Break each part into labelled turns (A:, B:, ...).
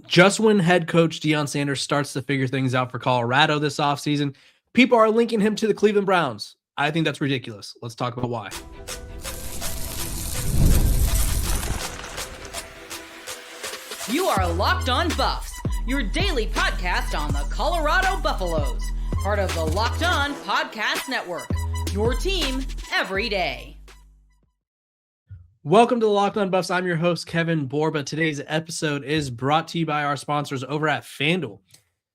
A: Just when head coach Deion Sanders starts to figure things out for Colorado this offseason, people are linking him to the Cleveland Browns. I think that's ridiculous. Let's talk about why.
B: You are Locked On Buffs, your daily podcast on the Colorado Buffaloes, part of the Locked On Podcast Network, your team every day.
A: Welcome to the Locked On Buffs. I'm your host, Kevin Borba. Today's episode is brought to you by our sponsors over at FanDuel.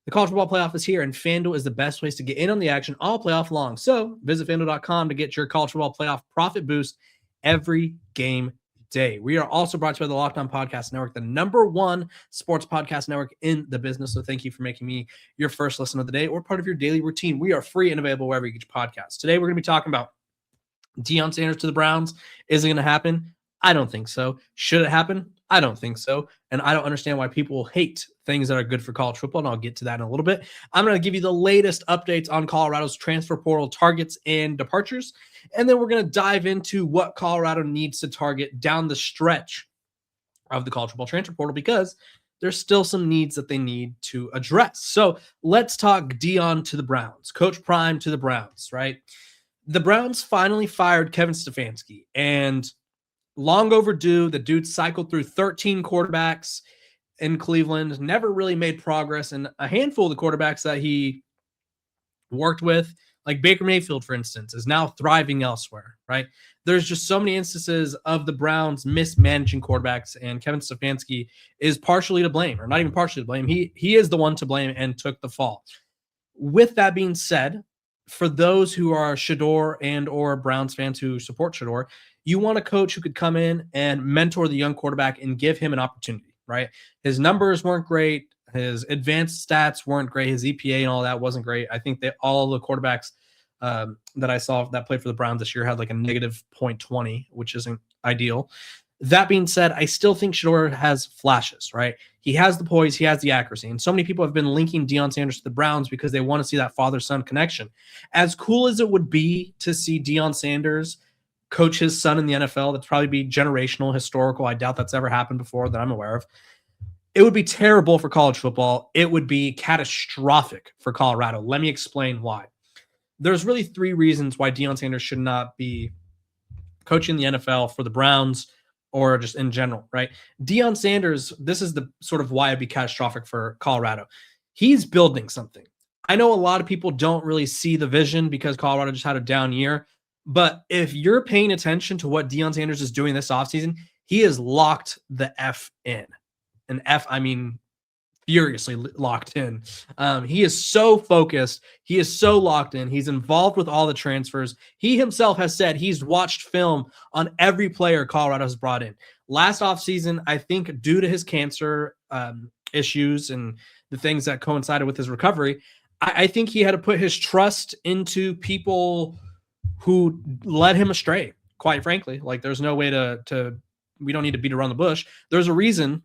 A: The college football playoff is here, and FanDuel is the best place to get in on the action all playoff long. So visit FanDuel.com to get your college football playoff profit boost every game day. We are also brought to you by the Locked On Podcast Network, the #1 sports podcast network in the business. So thank you for making me your first listen of the day or part of your daily routine. We are free and available wherever you get your podcasts. Today, we're going to be talking about Deion Sanders to the Browns. Is it going to happen? I don't think so. Should it happen? I don't think so. And I don't understand why people hate things that are good for college football, and I'll get to that in a little bit. I'm going to give you the latest updates on Colorado's transfer portal targets and departures, and then we're going to dive into what Colorado needs to target down the stretch of the college football transfer portal, because there's still some needs that they need to address. So let's talk Deion to the Browns, Coach Prime to the Browns, right? The Browns finally fired Kevin Stefanski, and long overdue. The dude cycled through 13 quarterbacks in Cleveland, never really made progress. And a handful of the quarterbacks that he worked with, like Baker Mayfield, for instance, is now thriving elsewhere, right? There's just so many instances of the Browns mismanaging quarterbacks, and Kevin Stefanski is partially to blame, or not even partially to blame. He is the one to blame and took the fall. With that being said, for those who are Shedeur and or Browns fans who support Shedeur, you want a coach who could come in and mentor the young quarterback and give him an opportunity, right? His numbers weren't great. His advanced stats weren't great. His EPA and all that wasn't great. I think that all the quarterbacks that I saw that played for the Browns this year had like a negative 0.20, which isn't ideal. That being said, I still think Shedeur has flashes, right? He has the poise, he has the accuracy. And so many people have been linking Deion Sanders to the Browns because they want to see that father-son connection. As cool as it would be to see Deion Sanders coach his son in the NFL, that'd probably be generational, historical. I doubt that's ever happened before that I'm aware of. It would be terrible for college football. It would be catastrophic for Colorado. Let me explain why. There's really 3 reasons why Deion Sanders should not be coaching the NFL for the Browns or just in general, right? Deion Sanders, this is the sort of why it'd be catastrophic for Colorado. He's building something. I know a lot of people don't really see the vision because Colorado just had a down year. But if you're paying attention to what Deion Sanders is doing this offseason, he is locked the F in. And F, I mean, furiously locked in. He is so focused. He is so locked in. He's involved with all the transfers. He himself has said he's watched film on every player Colorado has brought in. Last offseason, I think due to his cancer issues and the things that coincided with his recovery, I think he had to put his trust into people who led him astray, quite frankly. Like, there's no way to we don't need to beat around the bush. There's a reason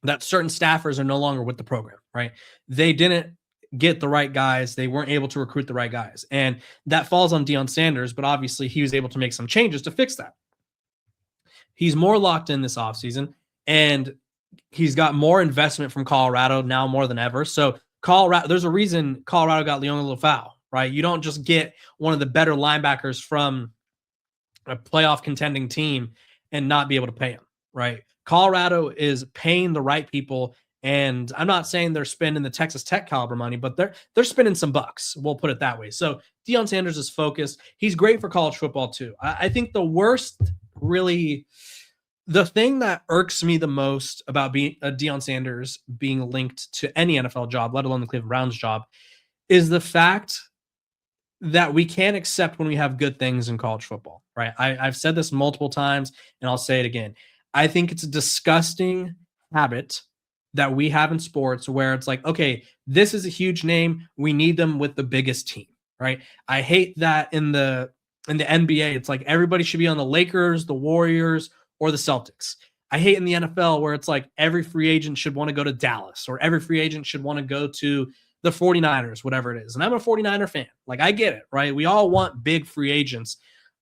A: that certain staffers are no longer with the program, right? They didn't get the right guys. They weren't able to recruit the right guys. And that falls on Deion Sanders, but obviously he was able to make some changes to fix that. He's more locked in this offseason, and he's got more investment from Colorado now more than ever. So Colorado, there's a reason Colorado got Leon Lefau, right? You don't just get one of the better linebackers from a playoff contending team and not be able to pay him, right? Colorado is paying the right people, and I'm not saying they're spending the Texas Tech caliber money, but they're spending some bucks. We'll put it that way. So Deion Sanders is focused. He's great for college football too. I think the worst, really, the thing that irks me the most about being Deion Sanders being linked to any NFL job, let alone the Cleveland Browns job, is the fact that we can't accept when we have good things in college football, right? I've said this multiple times, and I'll say it again. I think it's a disgusting habit that we have in sports where it's like, okay, this is a huge name. We need them with the biggest team, right? I hate that in the NBA, it's like everybody should be on the Lakers, the Warriors, or the Celtics. I hate in the NFL where it's like every free agent should want to go to Dallas, or every free agent should want to go to the 49ers, whatever it is. And I'm a 49er fan. Like, I get it, right? We all want big free agents,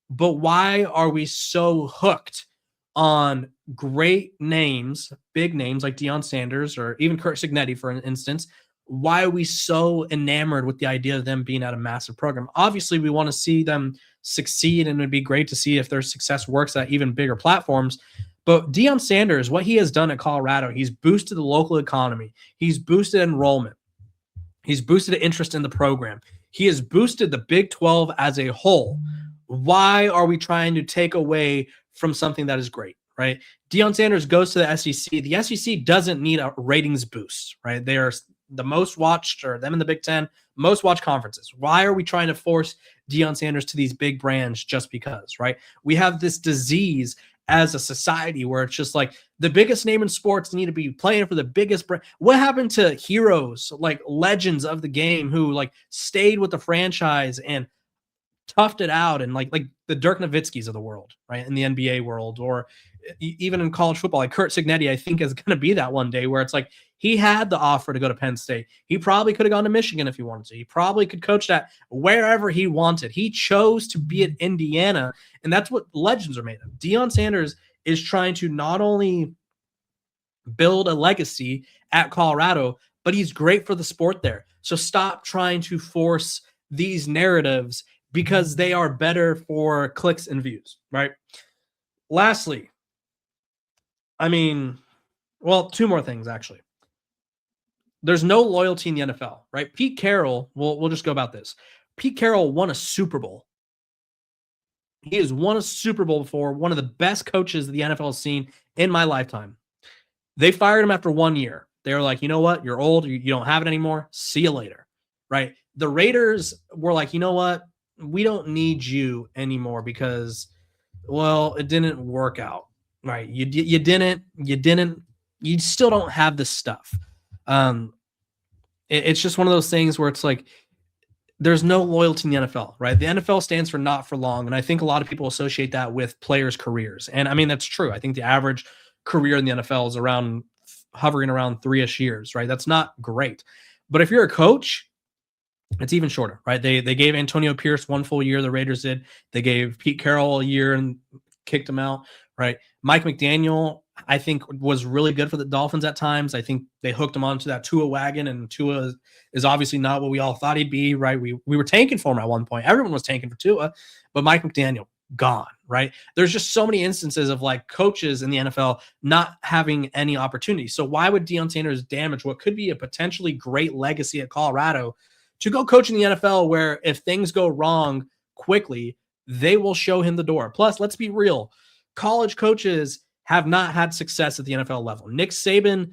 A: but why are we so hooked on great names, big names like Deion Sanders or even Curt Cignetti, for instance, why are we so enamored with the idea of them being at a massive program? Obviously, we want to see them succeed, and it'd be great to see if their success works at even bigger platforms. But Deion Sanders, what he has done at Colorado, he's boosted the local economy. He's boosted enrollment. He's boosted interest in the program. He has boosted the Big 12 as a whole. Why are we trying to take away from something that is great, right? Deion Sanders goes to the SEC. The SEC doesn't need a ratings boost, right? They are the most watched, or them in the Big 10, most watched conferences. Why are we trying to force Deion Sanders to these big brands just because, right? We have this disease as a society where it's just like the biggest name in sports need to be playing for the biggest brand. What happened to heroes, like legends of the game who like stayed with the franchise and toughed it out, and like the Dirk Nowitzkis of the world, right? In the NBA world, or even in college football, like Curt Cignetti, I think is going to be that one day where it's like he had the offer to go to Penn State. He probably could have gone to Michigan if he wanted to. He probably could coach that wherever he wanted. He chose to be at Indiana, and that's what legends are made of. Deion Sanders is trying to not only build a legacy at Colorado, but he's great for the sport there. So stop trying to force these narratives because they are better for clicks and views, right? Lastly, two more things, actually. There's no loyalty in the NFL, right? Pete Carroll, we'll just go about this. Pete Carroll won a Super Bowl. He has won a Super Bowl before, one of the best coaches the NFL has seen in my lifetime. They fired him after 1 year. They were like, you know what? You're old. You don't have it anymore. See you later, right? The Raiders were like, you know what? We don't need you anymore because, well, it didn't work out, right? You still don't have this stuff. It's just one of those things where it's like there's no loyalty in the NFL, right? The NFL stands for not for long, and I think a lot of people associate that with players' careers, and I mean that's true. I think the average career in the NFL is hovering around 3-ish years, right? That's not great, but if you're a coach, it's even shorter, right? They gave Antonio Pierce 1 full year. The Raiders did. They gave Pete Carroll a year and kicked him out, right? Mike McDaniel, I think, was really good for the Dolphins at times. I think they hooked him onto that Tua wagon, and Tua is obviously not what we all thought he'd be, right? We were tanking for him at one point. Everyone was tanking for Tua, but Mike McDaniel, gone, right? There's just so many instances of like coaches in the NFL not having any opportunity. So why would Deion Sanders damage what could be a potentially great legacy at Colorado to go coach in the NFL, where if things go wrong quickly, they will show him the door? Plus, let's be real. College coaches have not had success at the NFL level. Nick Saban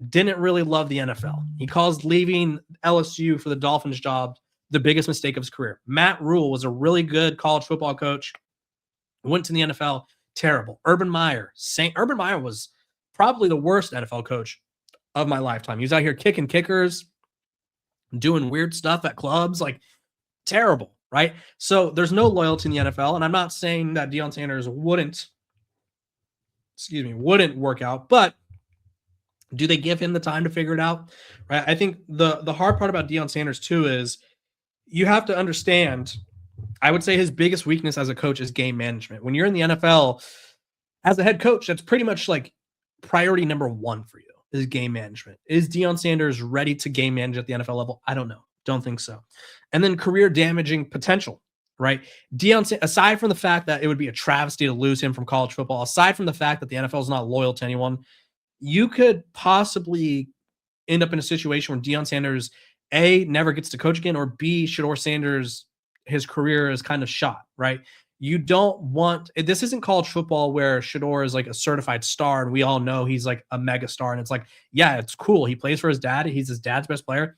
A: didn't really love the NFL. He calls leaving LSU for the Dolphins job the biggest mistake of his career. Matt Rule was a really good college football coach, went to the NFL, terrible. Urban Meyer was probably the worst NFL coach of my lifetime. He was out here kicking kickers, doing weird stuff at clubs, like terrible, right? So there's no loyalty in the NFL, and I'm not saying that Deion Sanders wouldn't work out, but do they give him the time to figure it out, right? I think the hard part about Deion Sanders too is you have to understand, I would say his biggest weakness as a coach is game management. When you're in the NFL as a head coach, that's pretty much like priority number one for you is game management. Is Deion Sanders ready to game manage at the NFL level? I don't know. Don't think so. And then career damaging potential, right? Deion, aside from the fact that it would be a travesty to lose him from college football, aside from the fact that the NFL is not loyal to anyone, you could possibly end up in a situation where Deion Sanders, A, never gets to coach again, or B, Shedeur Sanders, his career is kind of shot, right? You don't want, this isn't college football where Shedeur is like a certified star and we all know he's like a mega star. And it's like, yeah, it's cool. He plays for his dad. He's his dad's best player.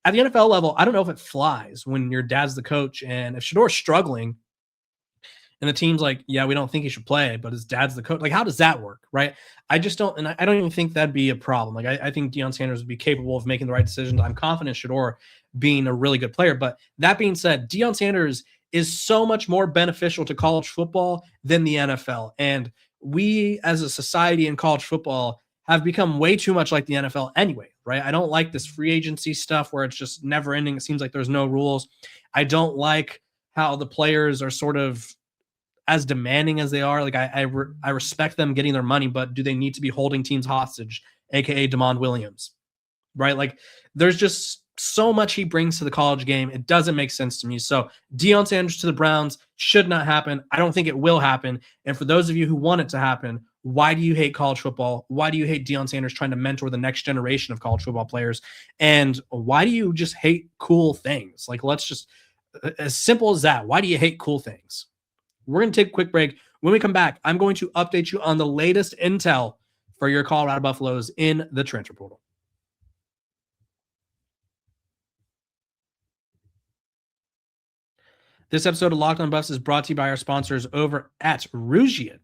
A: At the NFL level, I don't know if it flies when your dad's the coach. And if Shedeur's struggling and the team's like, yeah, we don't think he should play, but his dad's the coach. Like, how does that work, right? I just don't, and I don't even think that'd be a problem. Like, I think Deion Sanders would be capable of making the right decisions. I'm confident Shedeur being a really good player. But that being said, Deion Sanders is so much more beneficial to college football than the NFL. And we as a society in college football have become way too much like the NFL anyway, right? I don't like this free agency stuff where it's just never ending. It seems like there's no rules. I don't like how the players are sort of as demanding as they are, like I respect them getting their money, but do they need to be holding teams hostage, aka Damon Williams, right? Like there's just so much he brings to the college game. It doesn't make sense to me. So Deion Sanders to the Browns should not happen. I don't think it will happen. And for those of you who want it to happen, why do you hate college football? Why do you hate Deion Sanders trying to mentor the next generation of college football players? And why do you just hate cool things? Like, let's just, as simple as that. Why do you hate cool things? We're going to take a quick break. When we come back, I'm going to update you on the latest intel for your Colorado Buffaloes in the transfer portal. This episode of Locked On Buffs is brought to you by our sponsors over at Rougier.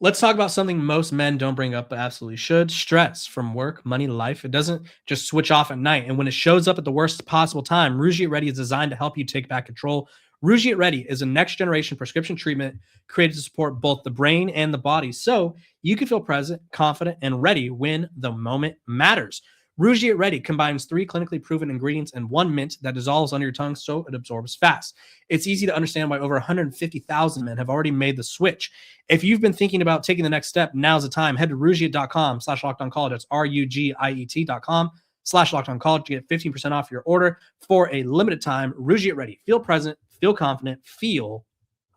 A: Let's talk about something most men don't bring up but absolutely should. Stress from work, money, life. It doesn't just switch off at night. And when it shows up at the worst possible time, Rougier Ready is designed to help you take back control. Rougier Ready is a next-generation prescription treatment created to support both the brain and the body so you can feel present, confident, and ready when the moment matters. Rougier Ready combines 3 clinically proven ingredients and 1 mint that dissolves under your tongue so it absorbs fast. It's easy to understand why over 150,000 men have already made the switch. If you've been thinking about taking the next step, now's the time. Head to rougier.com/lockedoncollege. That's RUGIET.com/lockedoncollege to get 15% off your order for a limited time. Rougier Ready. Feel present, feel confident, feel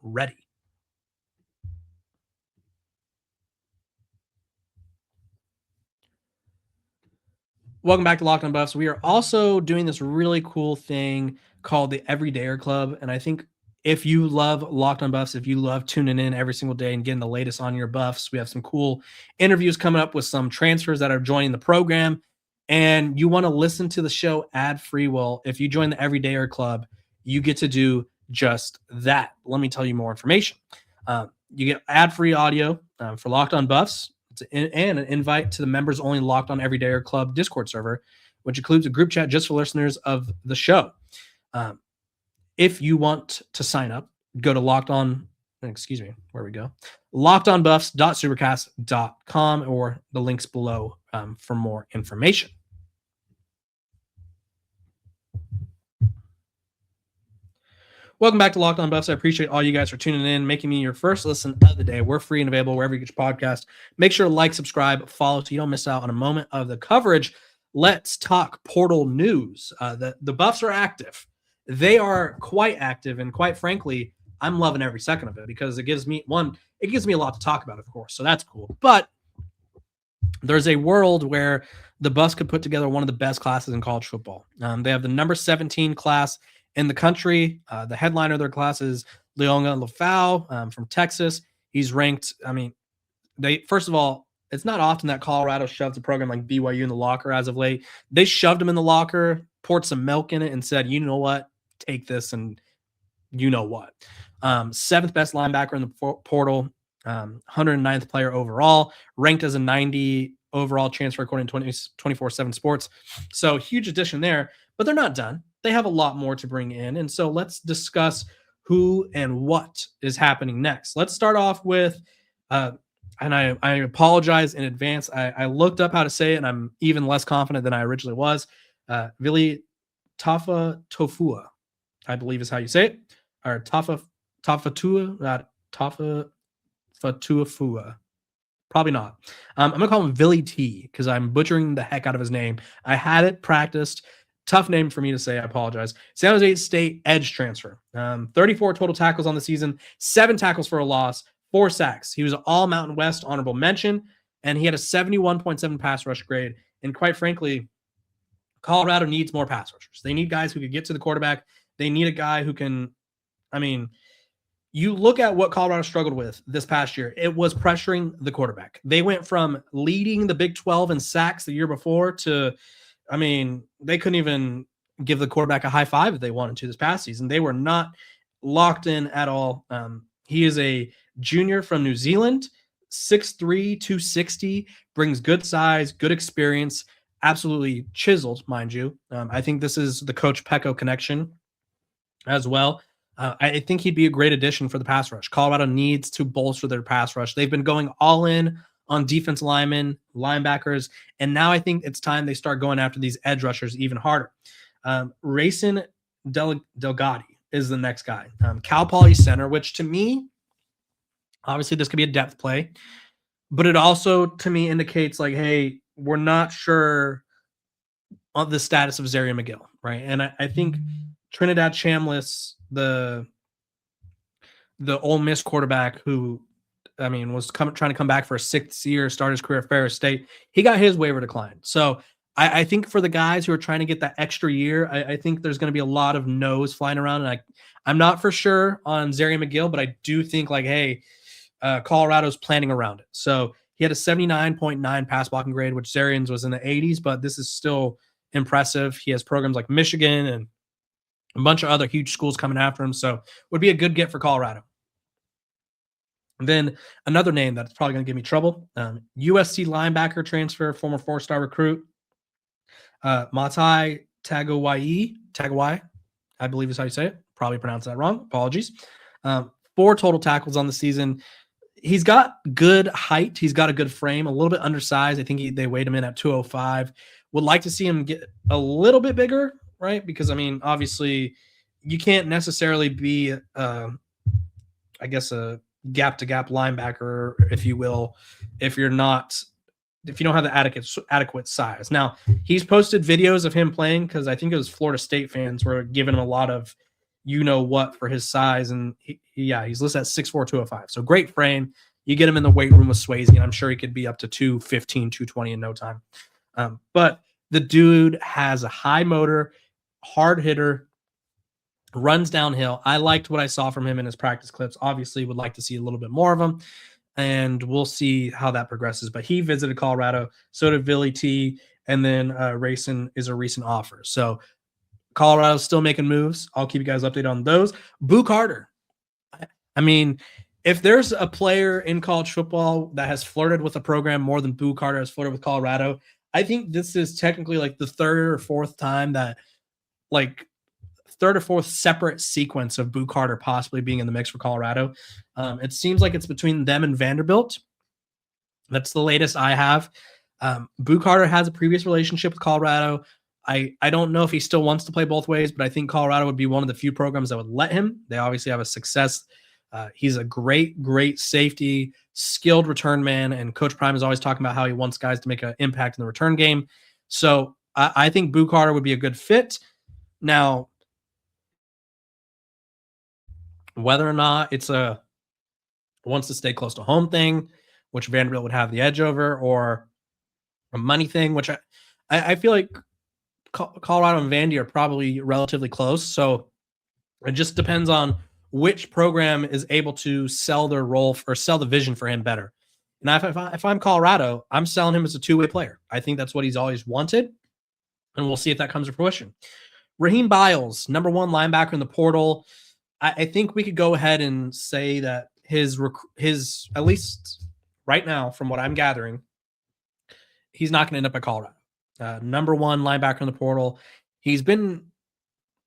A: ready. Welcome back to Locked On Buffs. We are also doing this really cool thing called the Everydayer Club. And I think if you love Locked On Buffs, if you love tuning in every single day and getting the latest on your Buffs, we have some cool interviews coming up with some transfers that are joining the program. And you want to listen to the show ad-free. Well, if you join the Everydayer Club, you get to do just that. Let me tell you more information. You get ad-free audio for Locked On Buffs. And an invite to the members only Locked On Everydayer Club Discord server, which includes a group chat just for listeners of the show. If you want to sign up, go to lockedonbuffs.supercast.com or the links below for more information. Welcome back to Locked On Buffs. I appreciate all you guys for tuning in, making me your first listen of the day. We're free and available wherever you get your podcast. Make sure to like, subscribe, follow so you don't miss out on a moment of the coverage. Let's talk portal news. The Buffs are active. They are quite active, and quite frankly, I'm loving every second of it because it gives me a lot to talk about, of course, so that's cool. But there's a world where the Buffs could put together one of the best classes in college football. They have the number 17 class in the country. The headliner of their class is Leonga Lafau from Texas. He's ranked, first of all, it's not often that Colorado shoves a program like BYU in the locker as of late. They shoved him in the locker, poured some milk in it, and said, you know what, take this and you know what. 7th best linebacker in the portal, 109th player overall, ranked as a 90 overall transfer according to 24/7 Sports. So huge addition there, but they're not done. They have a lot more to bring in. And so let's discuss who and what is happening next. Let's start off with, and I apologize in advance. I looked up how to say it, and I'm even less confident than I originally was. Vili Tafua, I believe is how you say it. Or Tafatua. Probably not. I'm going to call him Vili T because I'm butchering the heck out of his name. I had it practiced. Tough name for me to say. I apologize. San Jose State edge transfer. 34 total tackles on the season, 7 tackles for a loss, 4 sacks. He was an all Mountain West honorable mention, and he had a 71.7 pass rush grade. And quite frankly, Colorado needs more pass rushers. They need guys who can get to the quarterback. They need a guy who can, you look at what Colorado struggled with this past year. It was pressuring the quarterback. They went from leading the Big 12 in sacks the year before to, they couldn't even give the quarterback a high five if they wanted to this past season. They were not locked in at all. He is a junior from New Zealand, 6'3", 260, brings good size, good experience, absolutely chiseled, mind you. I think this is the Coach Pecco connection as well. I think he'd be a great addition for the pass rush. Colorado needs to bolster their pass rush. They've been going all in on defense linemen, linebackers, and now I think it's time they start going after these edge rushers even harder. Racing Delgado is the next guy. Cal Poly center, which to me Obviously, this could be a depth play, but it also to me indicates like, hey, we're not sure on the status of Zaria McGill, right? And I think Trinidad Chambliss, the Ole Miss quarterback who, I mean, was trying to come back for a 6th year, start his career at Ferris State. He got his waiver declined. So I think for the guys who are trying to get that extra year, I think there's going to be a lot of no's flying around. And I'm not for sure on Zaria McGill, but I do think like, hey, Colorado's planning around it. So he had a 79.9 pass blocking grade, which Zarian's was in the 80s, but this is still impressive. He has programs like Michigan and a bunch of other huge schools coming after him. So would be a good get for Colorado. And then another name that's probably going to give me trouble, USC linebacker transfer, former 4-star recruit, Matai Tagovailoa, I believe is how you say it. Probably pronounced that wrong. Apologies. 4 total tackles on the season. He's got good height. He's got a good frame, a little bit undersized. I think they weighed him in at 205. Would like to see him get a little bit bigger, right? Because, I mean, obviously you can't necessarily be, I guess, a gap-to-gap linebacker, if you will, if you don't have the adequate size. Now, he's posted videos of him playing because I think it was Florida State fans were giving him a lot of you-know-what for his size, and he's listed at 6'4", 205. So great frame. You get him in the weight room with Swayze, and I'm sure he could be up to 215, 220 in no time. But the dude has a high motor, hard hitter, runs downhill. I liked what I saw from him in his practice clips. Obviously, would like to see a little bit more of him, and we'll see how that progresses. But he visited Colorado, so did Billy T, and then Racing is a recent offer. So Colorado's still making moves. I'll keep you guys updated on those. Boo Carter. I mean, if there's a player in college football that has flirted with a program more than Boo Carter has flirted with Colorado, I think this is technically like the 3rd or 4th time that, like, 3rd or 4th separate sequence of Boo Carter possibly being in the mix for Colorado. It seems like it's between them and Vanderbilt. That's the latest I have. Boo Carter has a previous relationship with Colorado. I don't know if he still wants to play both ways, but I think Colorado would be one of the few programs that would let him. They obviously have a success. He's a great safety, skilled return man, and Coach Prime is always talking about how he wants guys to make an impact in the return game. So I think Boo Carter would be a good fit. Now, whether or not it's wants to stay close to home thing, which Vanderbilt would have the edge over, or a money thing, which I feel like Colorado and Vandy are probably relatively close. So it just depends on which program is able to sell their role or sell the vision for him better. And if I'm Colorado, I'm selling him as a two-way player. I think that's what he's always wanted, and we'll see if that comes to fruition. Raheem Biles, number 1 linebacker in the portal. I think we could go ahead and say that his at least right now, from what I'm gathering, he's not going to end up at Colorado. Number 1 linebacker in the portal. He's been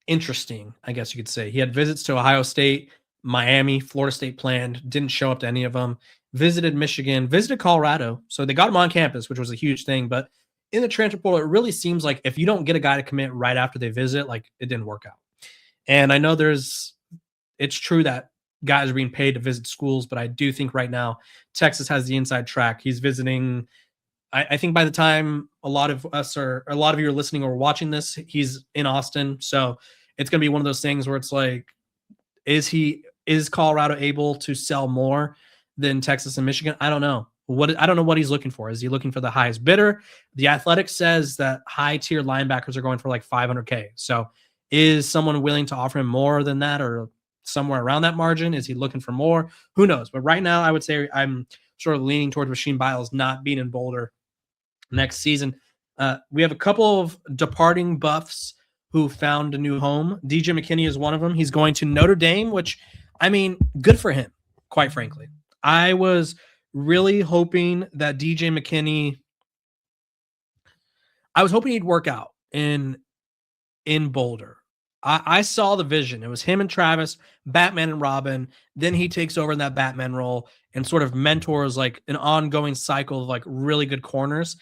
A: interesting, I guess you could say. He had visits to Ohio State, Miami, Florida State planned, didn't show up to any of them. Visited Michigan, visited Colorado. So they got him on campus, which was a huge thing. But in the transfer portal, it really seems like if you don't get a guy to commit right after they visit, like, it didn't work out. And I know it's true that guys are being paid to visit schools, but I do think right now Texas has the inside track. He's visiting. I think by the time a lot of you are listening or watching this, he's in Austin. So it's going to be one of those things where it's like, is Colorado able to sell more than Texas and Michigan? I don't know. I don't know what he's looking for. Is he looking for the highest bidder? The Athletic says that high tier linebackers are going for like $500K. So is someone willing to offer him more than that, or somewhere around that margin? Is he looking for more? Who knows? But right now I would say I'm sort of leaning towards Raheem Biles not being in Boulder next season. We have a couple of departing Buffs who found a new home. DJ McKinney is one of them. He's going to Notre Dame, which, I mean, good for him, quite frankly. I was really hoping that DJ McKinney, I was hoping he'd work out in Boulder. I saw the vision. It was him and Travis, Batman and Robin. Then he takes over in that Batman role and sort of mentors like an ongoing cycle of like really good corners.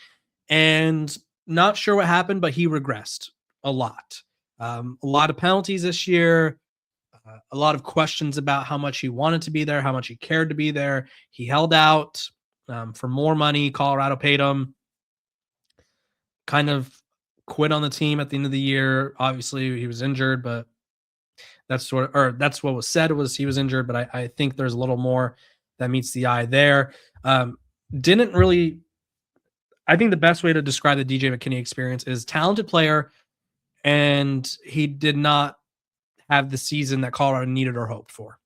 A: And not sure what happened, but he regressed a lot. A lot of penalties this year. A lot of questions about how much he wanted to be there, how much he cared to be there. He held out for more money. Colorado paid him. Kind of quit on the team at the end of the year. Obviously, he was injured, but that's what was said was he was injured. But I think there's a little more that meets the eye there. Didn't really. I think the best way to describe the DJ McKinney experience is talented player, and he did not have the season that Colorado needed or hoped for.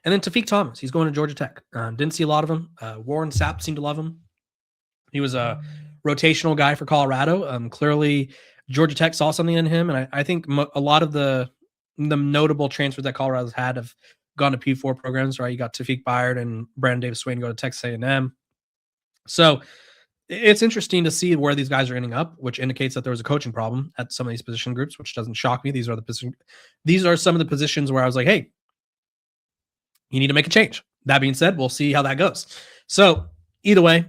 A: And then Tafik Thomas, he's going to Georgia Tech. Didn't see a lot of him. Warren Sapp seemed to love him. He was a rotational guy for Colorado. Clearly, Georgia Tech saw something in him, and I think a lot of the notable transfers that Colorado's had have gone to P4 programs. Right, you got Tafik Byard and Brandon Davis-Swain go to Texas A&M. So it's interesting to see where these guys are ending up, which indicates that there was a coaching problem at some of these position groups, which doesn't shock me. These are some of the positions where I was like, hey, you need to make a change. That being said, we'll see how that goes. So either way,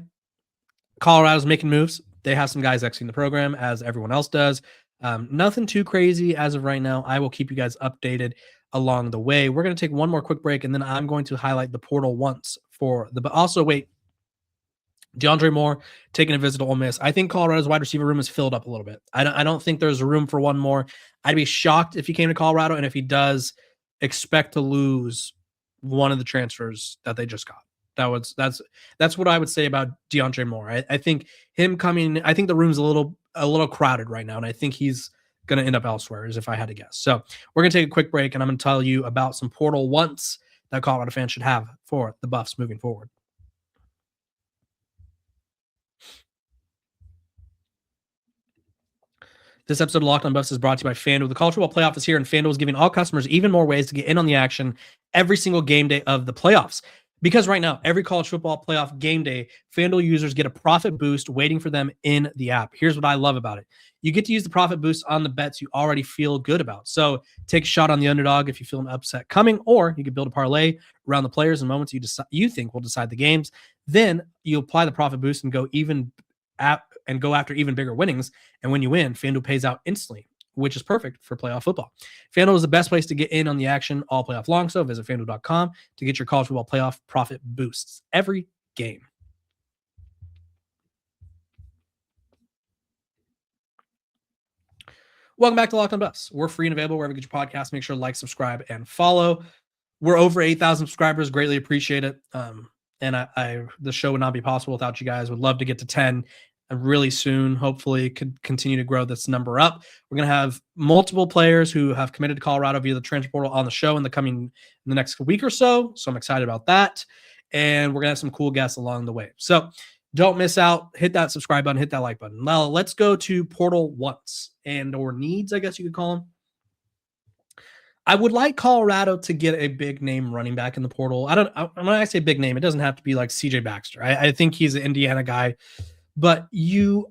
A: Colorado's making moves. They have some guys exiting the program, as everyone else does. Nothing too crazy as of right now. I will keep you guys updated along the way. We're going to take one more quick break, and then I'm going to highlight the portal once but also wait. DeAndre Moore taking a visit to Ole Miss. I think Colorado's wide receiver room is filled up a little bit. I don't think there's room for one more. I'd be shocked if he came to Colorado, and if he does, expect to lose one of the transfers that they just got. That's what I would say about DeAndre Moore. I think him coming. I think the room's a little crowded right now, and I think he's going to end up elsewhere, as if I had to guess. So we're going to take a quick break, and I'm going to tell you about some portal wants that Colorado fans should have for the Buffs moving forward. This episode of Locked On Buffs is brought to you by FanDuel. The college football playoff is here, and FanDuel is giving all customers even more ways to get in on the action every single game day of the playoffs. Because right now, every college football playoff game day, FanDuel users get a profit boost waiting for them in the app. Here's what I love about it. You get to use the profit boost on the bets you already feel good about. So take a shot on the underdog if you feel an upset coming, or you can build a parlay around the players and moments you think will decide the games. Then you apply the profit boost and go after even bigger winnings. And when you win, FanDuel pays out instantly, which is perfect for playoff football. FanDuel is the best place to get in on the action all playoff long. So visit FanDuel.com to get your college football playoff profit boosts every game. Welcome back to Locked On Buffs. We're free and available wherever you get your podcasts. Make sure to like, subscribe, and follow. We're over 8,000 subscribers. Greatly appreciate it. And the show would not be possible without you guys. Would love to get to 10 really soon. Hopefully could continue to grow this number up. We're going to have multiple players who have committed to Colorado via the transfer portal on the show in the next week or so. So I'm excited about that. And we're going to have some cool guests along the way. So don't miss out. Hit that subscribe button, hit that like button. Now let's go to portal wants or needs, I guess you could call them. I would like Colorado to get a big name running back in the portal. When I say big name, it doesn't have to be like CJ Baxter. I think he's an Indiana guy, but you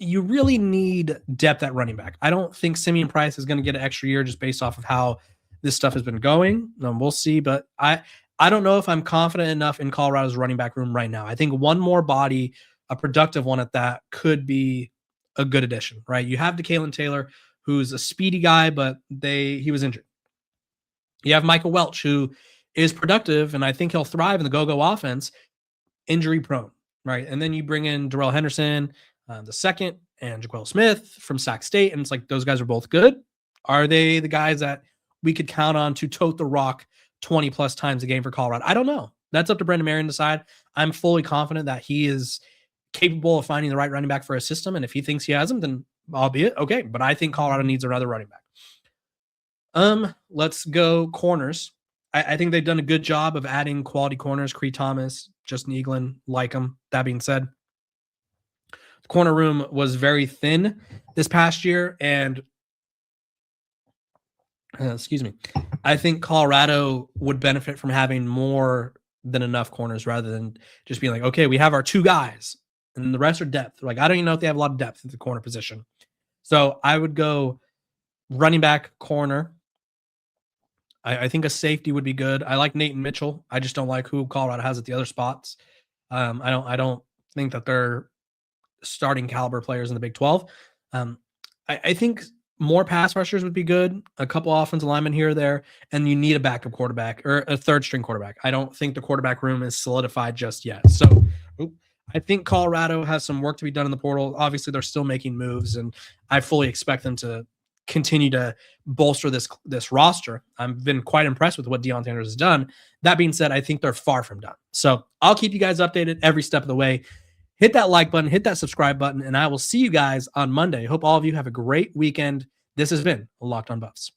A: really need depth at running back. I don't think Simeon Price is going to get an extra year just based off of how this stuff has been going. We'll see, but I don't know if I'm confident enough in Colorado's running back room right now. I think one more body, a productive one at that, could be a good addition, right? You have DeKalen Taylor, who's a speedy guy, but he was injured. You have Michael Welch, who is productive, and I think he'll thrive in the go-go offense, injury prone, right? And then you bring in Darrell Henderson, the second, and Jaquel Smith from Sac State, and it's like those guys are both good. Are they the guys that we could count on to tote the rock 20 plus times a game for Colorado? I don't know. That's up to Brendan Marion to decide. I'm fully confident that he is capable of finding the right running back for his system. And if he thinks he has him, then albeit okay. But I think Colorado needs another running back. Let's go corners. I think they've done a good job of adding quality corners. Cree Thomas, Justin Eaglin, like him. That being said, the corner room was very thin this past year. And excuse me, I think Colorado would benefit from having more than enough corners rather than just being like, okay, we have our two guys and the rest are depth. Like, I don't even know if they have a lot of depth at the corner position. So I would go running back, corner. I think a safety would be good. I like Nathan Mitchell. I just don't like who Colorado has at the other spots. I don't think that they're starting caliber players in the Big 12. I think more pass rushers would be good, a couple offensive linemen here or there, and you need a backup quarterback or a third string quarterback. I don't think the quarterback room is solidified just yet. So I think Colorado has some work to be done in the portal. Obviously, they're still making moves, and I fully expect them to continue to bolster this roster. I've been quite impressed with what Deion Sanders has done. That being said, I think they're far from done. So I'll keep you guys updated every step of the way. Hit that like button, hit that subscribe button, and I will see you guys on Monday. Hope all of you have a great weekend. This has been Locked on Buffs.